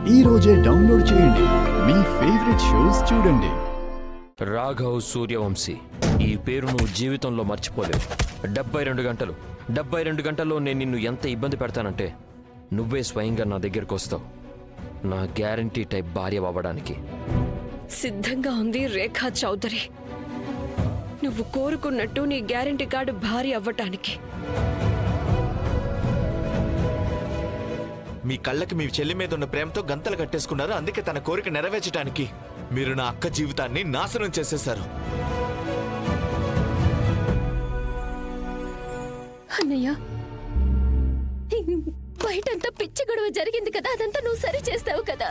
ఈ రోజే డౌన్లోడ్ చేయండి, మీ ఫేవరెట్ షోస్ చూడండి. రాఘవ్ సూర్యవంశీ ఈ పేరు నువ్వు జీవితంలో మర్చిపోలేవు. 72 గంటల్లో నేను నిన్ను ఎంత ఇబ్బంది పెడతానంటే నువ్వే స్వయంగా నా దగ్గరకు వస్తావు, నా గ్యారంటీ టైప్ భార్య అవ్వడానికి. సిద్ధంగా ఉంది రేఖా చౌదరి, నువ్వు కోరుకున్నట్టు నీ గ్యారంటీ కార్డు భార్య అవ్వటానికి. మీ కళ్ళకి మీ చెల్లి మీద ఉన్న ప్రేమతో గంతలు కట్టేసుకున్నారు. అందుకే తన కోరిక నెరవేర్చడానికి మీరు నా అక్క జీవితాన్ని నాశనం చేసేశారు. అన్నయ్య, బయటంతా పిచ్చి గొడవ జరిగింది కదా, అదంతా నువ్వు సరి చేస్తావు కదా.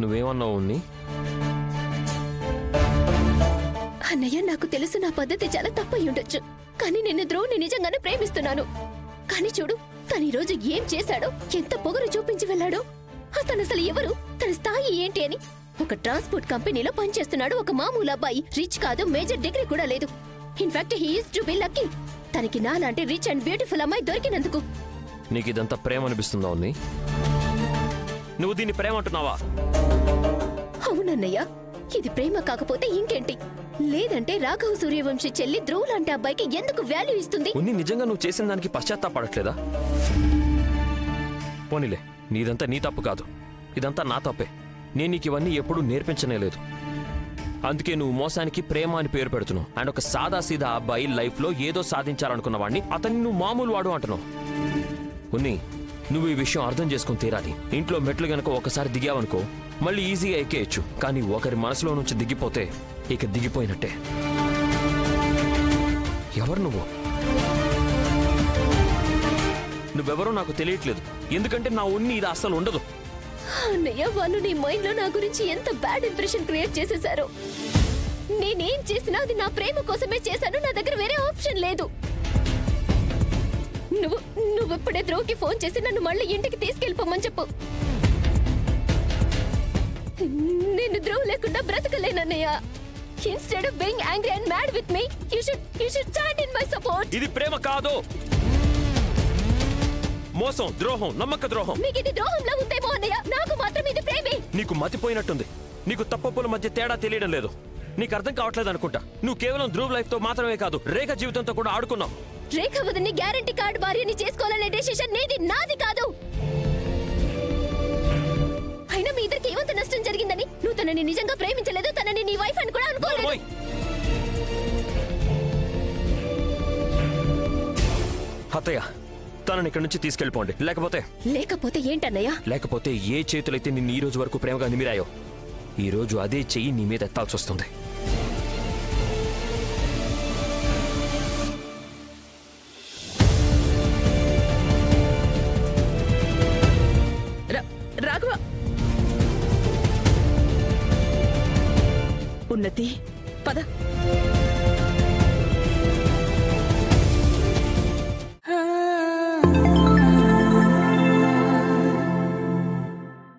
నువ్వేమన్నావు అన్నయ్య, నాకు తెలుసు నా పద్ధతి చాలా తప్పయి ఉండొచ్చు, కానీ నేను ధ్రువుని నిజంగానే ప్రేమిస్తున్నాను. కానీ చూడు, తను ఈ రోజు ఏం చేశాడో, ఎంత పొగరు చూపించి వెళ్ళాడో. అతను అసలు ఎవరు, తన స్థాయి ఏంటి అని. ఒక ట్రాన్స్పోర్ట్ కంపెనీలో పనిచేస్తున్నాడు. ఒక మామూలు అబ్బాయి, రిచ్ కాదు, మేజర్ డిగ్రీ కూడా లేదు. In fact he is to be lucky. తనకి నాలాంటి రిచ్ అండ్ బ్యూటిఫుల్ అమ్మాయి దొరికినందుకు. నీకు ఇదంతా ప్రేమ అనిపిస్తుందా? నువ్వు దీన్ని ప్రేమ అంటున్నావా? అవునన్నయ్య, ఇది ప్రేమ కాకపోతే ఇంకేంటి? లేదంటే రాఘవ్ సూర్యవంశీ చెల్లి ధ్రువ్ లాంటి అబ్బాయికి ఎందుకు వాల్యూ ఇస్తుంది? నిజంగా నువ్వు చేసిన దానికి పశ్చాత్తాపడట్లేదా? పోనీలే, నీదంతా నీ తప్పు కాదు, ఇదంతా నా తప్పే. నేను నీకు ఇవన్నీ ఎప్పుడూ నేర్పించనేలేదు. అందుకే నువ్వు మోసానికి ప్రేమ అని పేరు పెడుతున్నావు. అండ్ ఒక సాదా సీదా అబ్బాయి లైఫ్ లో ఏదో సాధించాలనుకున్న వాడిని అతన్ని నువ్వు మామూలు వాడు అంటున్నావు. నువ్వు ఈ విషయం అర్థం చేసుకుని తీరాలి. ఇంట్లో మెట్లు గనక ఒకసారి దిగావనుకో మళ్ళీ ఈజీగా ఎక్కేయచ్చు, కానీ ఒకరి మనసులో నుంచి దిగిపోతే ఇక దిగిపోయినట్టే. ఎవరు నువ్వెవరో నాకు తెలియట్లేదు, ఎందుకంటే నా ఇది అస్సలు ఉండదు. అన్నయ్య, వాళ్ళు నీ మైండ్ లో నా గురించి ఎంత బ్యాడ్ ఇంప్రెషన్ క్రియేట్ చేసేశారు. నేనేం చేసినా అది నా ప్రేమ కోసమే చేశాను, నా దగ్గర వేరే ఆప్షన్ లేదు. నువ్వెప్పుడే ధ్రువ్కి ఫోన్ చేసి నన్ను మళ్ళీ ఇంటికి తీసుకెళ్ళిపోమని చెప్పు. నేను ధ్రువ్ లేకుండా బ్రతకలేనన్నయ్య. Instead of being angry and mad with me, you should stand in my support. ఇది ప్రేమ కాదు, మోసం, ద్రోహం, నమ్మక ద్రోహం. మీకు ఇది ద్రోహంలా ఉందేమో అన్నయ్య, నాకు మాత్రం ఇది ప్రేమే. నీకు మతిపోయినట్టుంది. నీకు తప్పుల మధ్య తేడా తెలియడం లేదు. నీకు అర్థం కావట్లేదు అనుకుంటా. నువ్వు కేవలం ధ్రువ్ లైఫ్ తో మాత్రమే కాదు, రేఖ జీవితంతో కూడా ఆడుకున్నావు. రేఖ వదిని గ్యారంటీ కార్డు భార్యని చేసుకోవాలనే డెసిషన్ నీది, నాది కాదు. అయినా మీ ఇద్దరికి ఏమంత నష్టం జరిగిందని? నువ్వు తనని నిజంగా ప్రేమించలేదు, తనని నీ వైఫ్ అని కూడా అనుకోలేదు. అత్తయ్య, తనని ఇక్కడి నుంచి తీసుకెళ్ళిపోండి. లేకపోతే ఏంటన్నయ్య? లేకపోతే ఏ చేతులైతే నిన్ను ఈ రోజు వరకు ప్రేమగా నిమిరాయో ఈ రోజు అదే చెయ్యి నీ మీద ఎత్తాల్సి వస్తుంది. రాఘవ, ఉన్నతి పద.